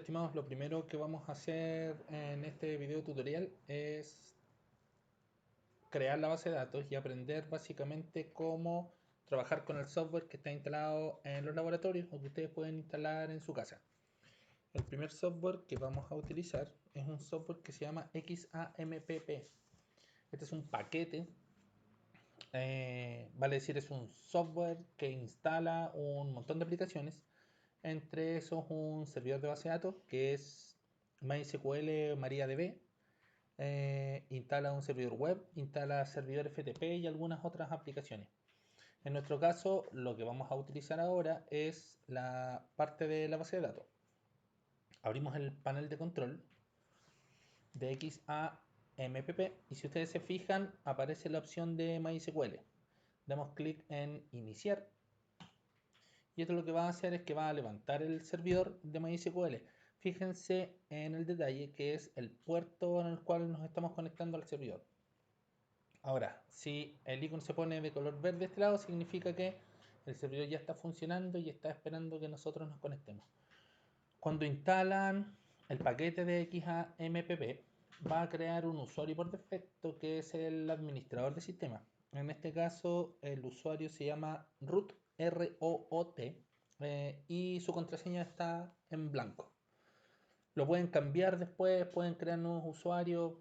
estimados, lo primero que vamos a hacer en este video tutorial es crear la base de datos y aprender básicamente cómo trabajar con el software que está instalado en los laboratorios o que ustedes pueden instalar en su casa. El primer software que vamos a utilizar es un software que se llama XAMPP. Este es un paquete, vale decir, es un software que instala un montón de aplicaciones. Entre esos, un servidor de base de datos que es MySQL MariaDB. Instala un servidor web, instala servidor FTP y algunas otras aplicaciones. En nuestro caso, lo que vamos a utilizar ahora es la parte de la base de datos. Abrimos el panel de control de XAMPP y si ustedes se fijan, aparece la opción de MySQL. Damos clic en iniciar y esto lo que va a hacer es que va a levantar el servidor de MySQL. Fíjense en el detalle que es el puerto en el cual nos estamos conectando al servidor. Ahora, si el icono se pone de color verde de este lado, significa que el servidor ya está funcionando y está esperando que nosotros nos conectemos. Cuando instalan el paquete de XAMPP, va a crear un usuario por defecto que es el administrador de sistema. En este caso, el usuario se llama root, R-O-O-T, y su contraseña está en blanco. Lo pueden cambiar después, pueden crear nuevos usuarios.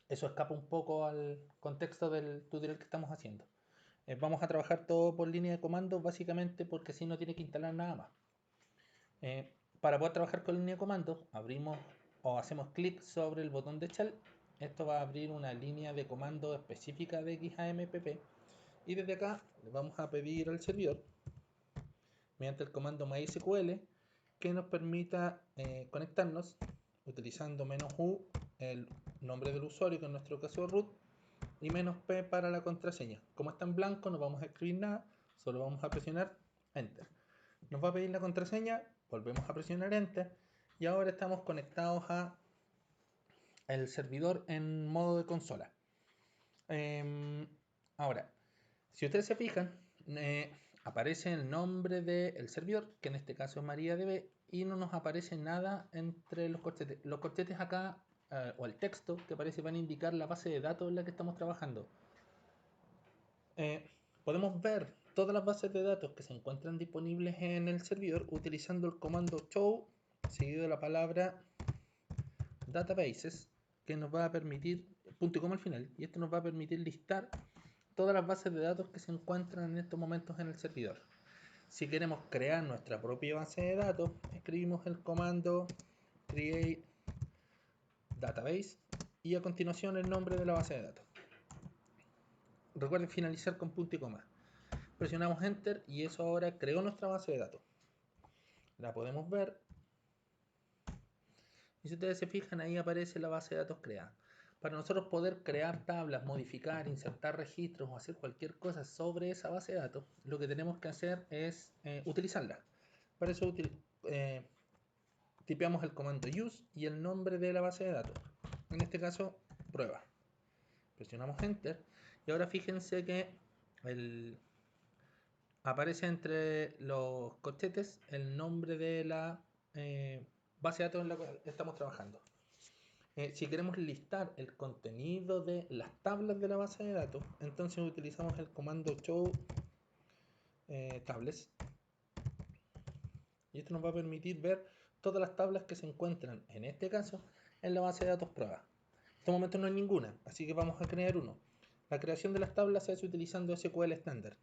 Eso escapa un poco al contexto del tutorial que estamos haciendo. Vamos a trabajar todo por línea de comandos, básicamente porque así no tiene que instalar nada más. Para poder trabajar con línea de comandos, abrimos o hacemos clic sobre el botón de shell. Esto va a abrir una línea de comando específica de XAMPP. Y desde acá le vamos a pedir al servidor, mediante el comando MySQL, que nos permita conectarnos utilizando "-u", el nombre del usuario, que en nuestro caso es root, y "-p" para la contraseña. Como está en blanco, no vamos a escribir nada, solo vamos a presionar Enter. Nos va a pedir la contraseña, volvemos a presionar Enter, y ahora estamos conectados a el servidor en modo de consola. Ahora, si ustedes se fijan, aparece el nombre del servidor, que en este caso es MariaDB, y no nos aparece nada entre los corchetes. Los corchetes acá, o el texto que aparece, van a indicar la base de datos en la que estamos trabajando. Podemos ver todas las bases de datos que se encuentran disponibles en el servidor utilizando el comando show seguido de la palabra databases, que nos va a permitir, punto y coma al final, y esto nos va a permitir listar todas las bases de datos que se encuentran en estos momentos en el servidor. Si queremos crear nuestra propia base de datos, escribimos el comando create database y a continuación el nombre de la base de datos. Recuerden finalizar con punto y coma. Presionamos Enter y eso ahora creó nuestra base de datos. La podemos ver. Y si ustedes se fijan, ahí aparece la base de datos creada. Para nosotros poder crear tablas, modificar, insertar registros o hacer cualquier cosa sobre esa base de datos, lo que tenemos que hacer es utilizarla. Para eso tipeamos el comando use y el nombre de la base de datos. En este caso, prueba. Presionamos Enter y ahora fíjense que aparece entre los corchetes el nombre de la base de datos en la cual estamos trabajando. Si queremos listar el contenido de las tablas de la base de datos, entonces utilizamos el comando show tables, y esto nos va a permitir ver todas las tablas que se encuentran, en este caso, en la base de datos prueba. En este momento no hay ninguna, así que vamos a crear uno. La creación de las tablas se hace utilizando SQL estándar.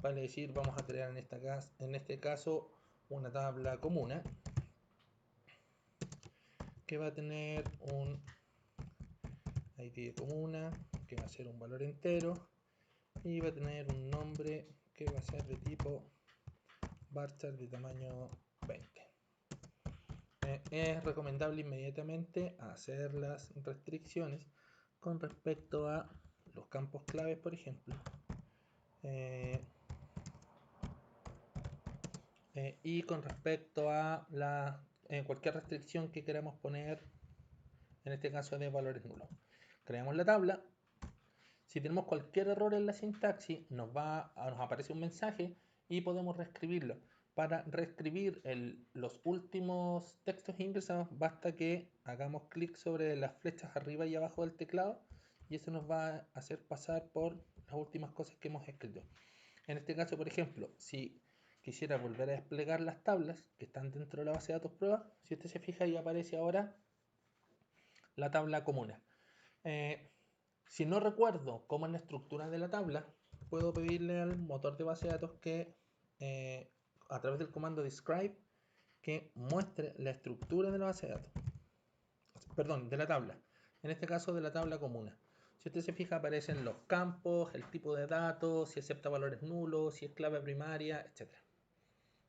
Vale decir, vamos a crear en este caso una tabla comuna que va a tener un ID de comuna, que va a ser un valor entero, y va a tener un nombre que va a ser de tipo varchar de tamaño 20. Es recomendable inmediatamente hacer las restricciones con respecto a los campos claves, por ejemplo, y con respecto a cualquier restricción que queramos poner, en este caso de valores nulos. Creamos la tabla. Si tenemos cualquier error en la sintaxis, nos aparece un mensaje y podemos reescribirlo. Para reescribir los últimos textos ingresados, basta que hagamos clic sobre las flechas arriba y abajo del teclado y eso nos va a hacer pasar por las últimas cosas que hemos escrito. En este caso, por ejemplo, si quisiera volver a desplegar las tablas que están dentro de la base de datos prueba, si usted se fija ahí aparece ahora la tabla comuna. Si no recuerdo cómo es la estructura de la tabla, puedo pedirle al motor de base de datos que a través del comando describe que muestre la estructura de la base de datos. Perdón, de la tabla. En este caso de la tabla comuna. Si usted se fija aparecen los campos, el tipo de datos, si acepta valores nulos, si es clave primaria, etc.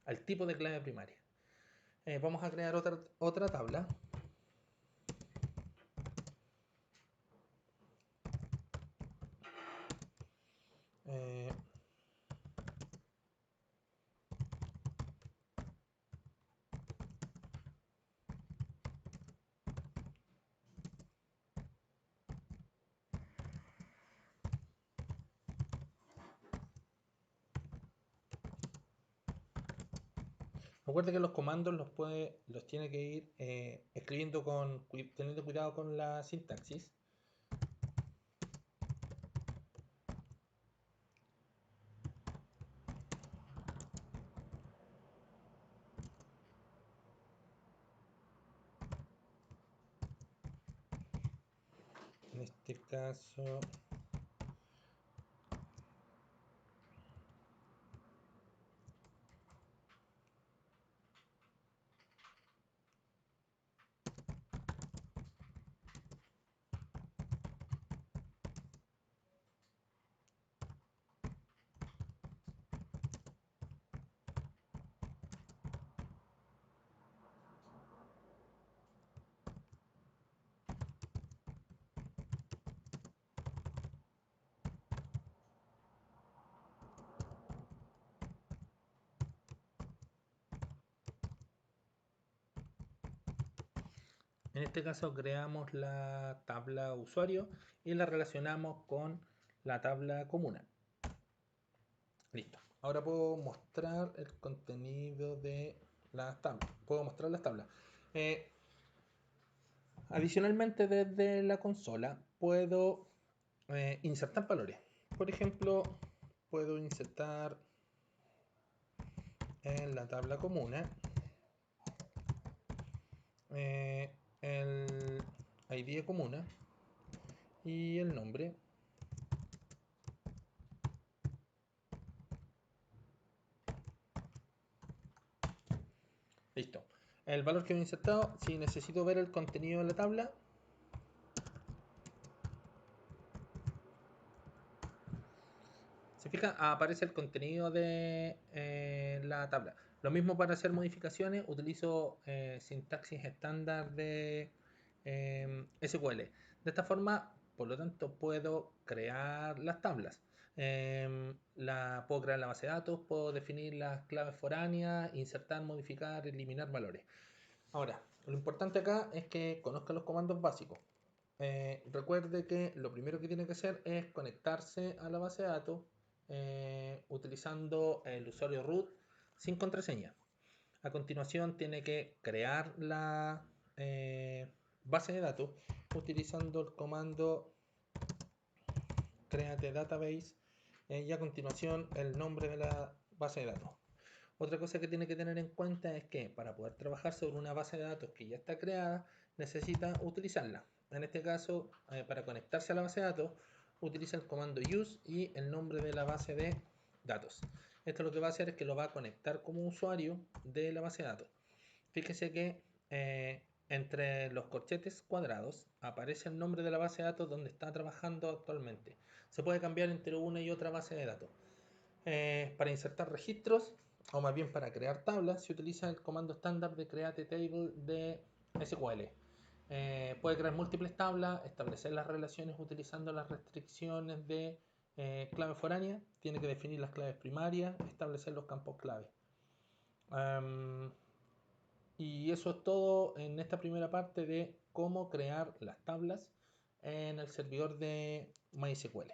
Al tipo de clave primaria. Vamos a crear otra tabla. Recuerde que los comandos los tiene que ir escribiendo teniendo cuidado con la sintaxis. En este caso, creamos la tabla usuario y la relacionamos con la tabla comuna. Listo. Ahora puedo mostrar el contenido de las tablas. Puedo mostrar las tablas. Adicionalmente, desde la consola puedo insertar valores. Por ejemplo, puedo insertar en la tabla comuna el ID de comuna y el nombre. Listo. El valor que he insertado, si necesito ver el contenido de la tabla, se fija, aparece el contenido de la tabla. Lo mismo para hacer modificaciones, utilizo sintaxis estándar de SQL. De esta forma, por lo tanto, puedo crear las tablas. Puedo crear la base de datos, puedo definir las claves foráneas, insertar, modificar, eliminar valores. Ahora, lo importante acá es que conozca los comandos básicos. Recuerde que lo primero que tiene que hacer es conectarse a la base de datos utilizando el usuario root sin contraseña. A continuación tiene que crear la base de datos utilizando el comando create database y a continuación el nombre de la base de datos. Otra cosa que tiene que tener en cuenta es que para poder trabajar sobre una base de datos que ya está creada, necesita utilizarla. En este caso, para conectarse a la base de datos, utiliza el comando use y el nombre de la base de datos. Esto lo que va a hacer es que lo va a conectar como usuario de la base de datos. Fíjese que entre los corchetes cuadrados aparece el nombre de la base de datos donde está trabajando actualmente. Se puede cambiar entre una y otra base de datos. Para insertar registros, o más bien para crear tablas, se utiliza el comando estándar de create table de SQL. Puede crear múltiples tablas, establecer las relaciones utilizando las restricciones de clave foránea, tiene que definir las claves primarias, establecer los campos clave. Y eso es todo en esta primera parte de cómo crear las tablas en el servidor de MySQL.